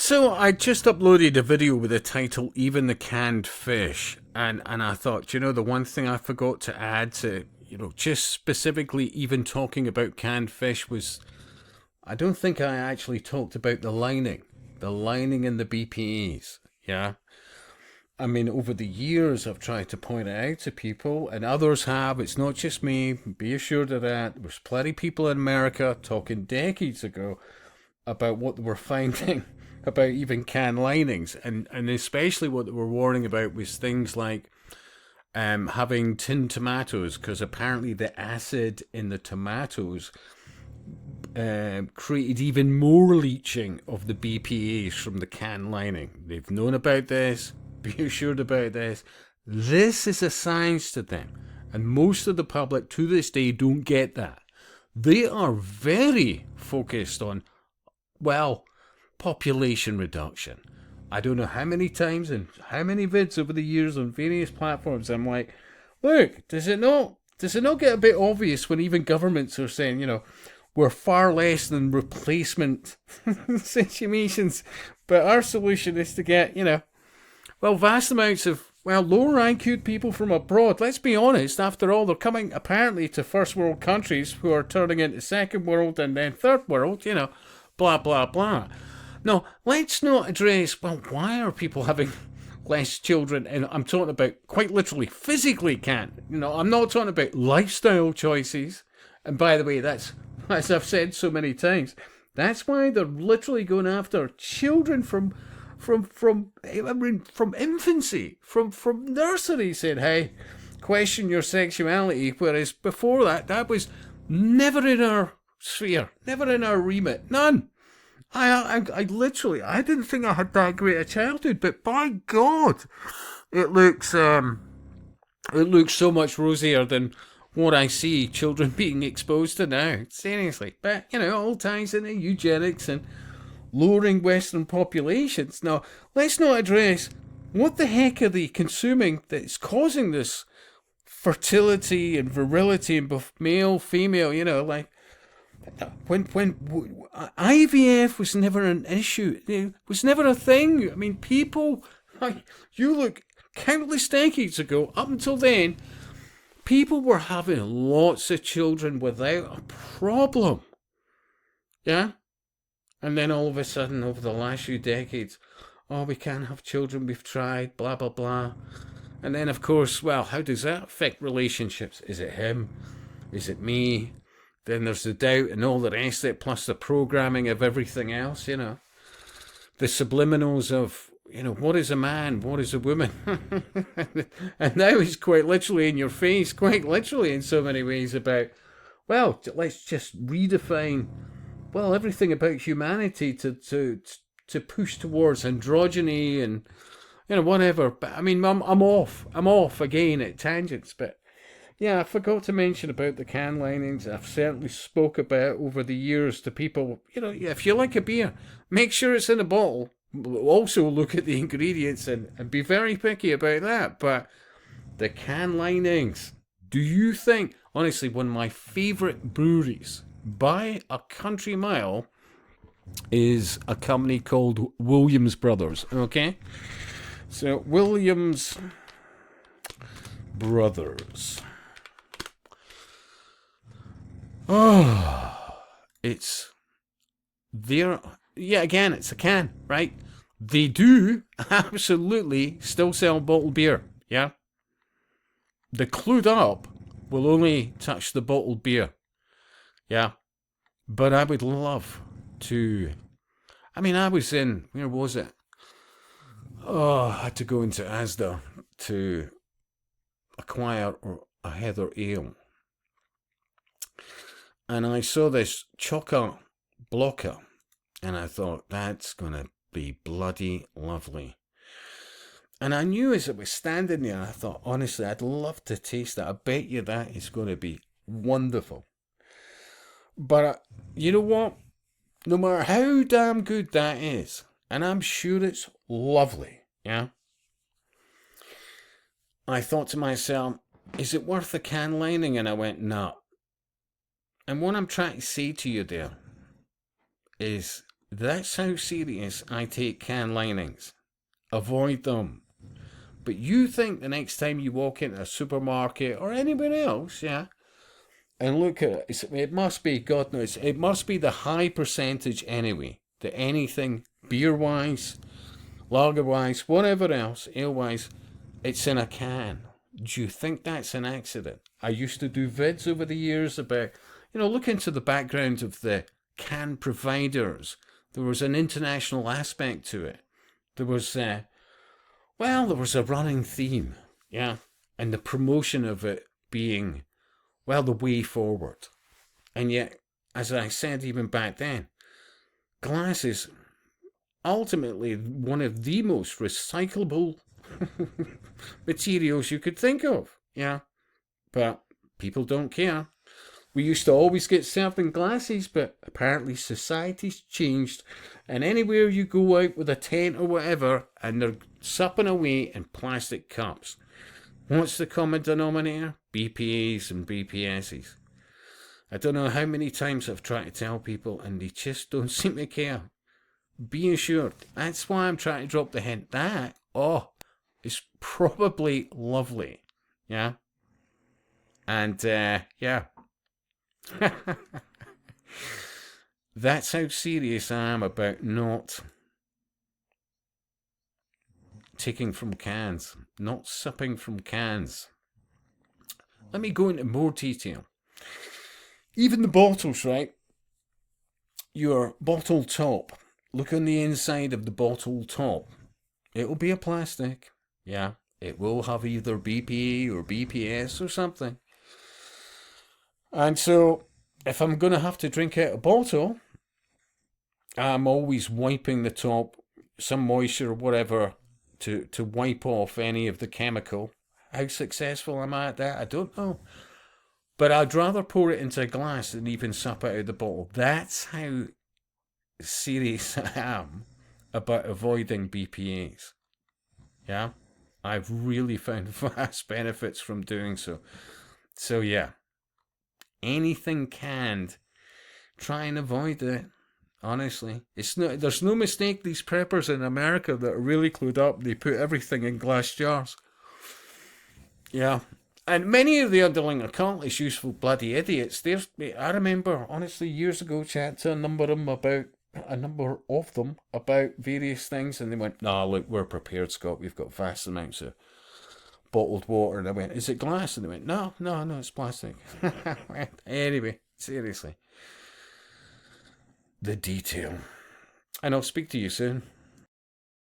So I just uploaded a video with the title "Even the Canned Fish," and I thought, the one thing I forgot to add to, just specifically even talking about canned fish was, I don't think I actually talked about the lining in the BPAs. Yeah. I mean, over the years, I've tried to point it out to people, and others have. It's not just me. Be assured of that. There's plenty of people in America talking decades ago about what they were finding about even can linings, and especially what they were warning about was things like having tinned tomatoes, because apparently the acid in the tomatoes created even more leaching of the BPAs from the can lining. They've known about this. Be assured about this. This is a science to them, and most of the public to this day don't get that. They are very focused on, well, population reduction. I don't know how many times and how many vids over the years on various platforms I'm like, look, does it not get a bit obvious when even governments are saying, we're far less than replacement situations, but our solution is to get, vast amounts of, lower IQ people from abroad. Let's be honest, after all, they're coming apparently to first world countries who are turning into second world and then third world, blah, blah, blah. No, let's not address, why are people having less children? And I'm talking about quite literally physically can't. I'm not talking about lifestyle choices. And by the way, that's, as I've said so many times, that's why they're literally going after children from infancy, from nursery, saying, hey, question your sexuality, whereas before that was never in our sphere, never in our remit, none. I literally, I didn't think I had that great a childhood, but by God, it looks so much rosier than what I see children being exposed to now. Seriously, but all ties into eugenics and lowering Western populations. Now, let's not address what the heck are they consuming that's causing this fertility and virility in both male, female, like when IVF was never an issue. It was never a thing. I mean, people, you look countless decades ago, up until then, people were having lots of children without a problem. Yeah? And then all of a sudden, over the last few decades, we can't have children, we've tried, blah, blah, blah. And then, of course, how does that affect relationships? Is it him? Is it me? Then there's the doubt and all the rest of it, plus the programming of everything else, The subliminals of, what is a man? What is a woman? And now it's quite literally in your face, quite literally in so many ways about, let's just redefine, everything about humanity to push towards androgyny and, whatever. But I mean, I'm off again at tangents, but yeah, I forgot to mention about the can linings. I've certainly spoke about over the years to people, if you like a beer, make sure it's in a bottle. Also look at the ingredients and be very picky about that. But the can linings, do you think, honestly, one of my favourite breweries by a country mile is a company called Williams Brothers, okay? So, Williams Brothers. It's there. Yeah, again, it's a can, right? They do absolutely still sell bottled beer, yeah? The Clued Up will only touch the bottled beer, yeah? But I would love to. I mean, I was in, where was it? I had to go into Asda to acquire a Heather Ale. And I saw this chocolate blocker, and I thought, that's going to be bloody lovely. And I knew as it was standing there, I thought, honestly, I'd love to taste that. I bet you that is going to be wonderful. But you know what? No matter how damn good that is, and I'm sure it's lovely, yeah? I thought to myself, is it worth the can lining? And I went, no. And what I'm trying to say to you there is That's how serious I take can linings. Avoid them. But you think the next time you walk into a supermarket or anywhere else, yeah, and look at it, it must be, God knows, it must be the high percentage anyway, that anything beer-wise, lager-wise, whatever else, ale-wise, it's in a can. Do you think that's an accident? I used to do vids over the years about, look into the background of the can providers. There was an international aspect to it. There was, there was a running theme, yeah, and the promotion of it being, the way forward. And yet, as I said even back then, glass is ultimately one of the most recyclable materials you could think of, yeah. But people don't care. We used to always get served in glasses, but apparently society's changed, and anywhere you go out with a tent or whatever, and they're supping away in plastic cups. What's the common denominator? BPAs and BPSs. I don't know how many times I've tried to tell people, and they just don't seem to care. Be assured. That's why I'm trying to drop the hint. That, is probably lovely. Yeah? And, yeah. That's how serious I am about not taking from cans, not sipping from cans. Let me go into more detail. Even the bottles, right? Your bottle top. Look on the inside of the bottle top. It will be a plastic. Yeah, it will have either BPA or BPS or something. And so, if I'm going to have to drink out a bottle, I'm always wiping the top, some moisture or whatever, to wipe off any of the chemical. How successful am I at that? I don't know. But I'd rather pour it into a glass than even sup it out of the bottle. That's how serious I am about avoiding BPAs. Yeah? I've really found vast benefits from doing so. So yeah. Anything canned, try and avoid it. Honestly, there's no mistake. These preppers in America that are really clued up, they put everything in glass jars. Yeah, and many of the underlying occultists, useful bloody idiots. I remember honestly years ago chatting to a number of them about various things, and they went, "No, look, we're prepared, Scott. We've got vast amounts of bottled water." And I went, "Is it glass?" And they went, No, it's plastic." Anyway, seriously. The detail. And I'll speak to you soon.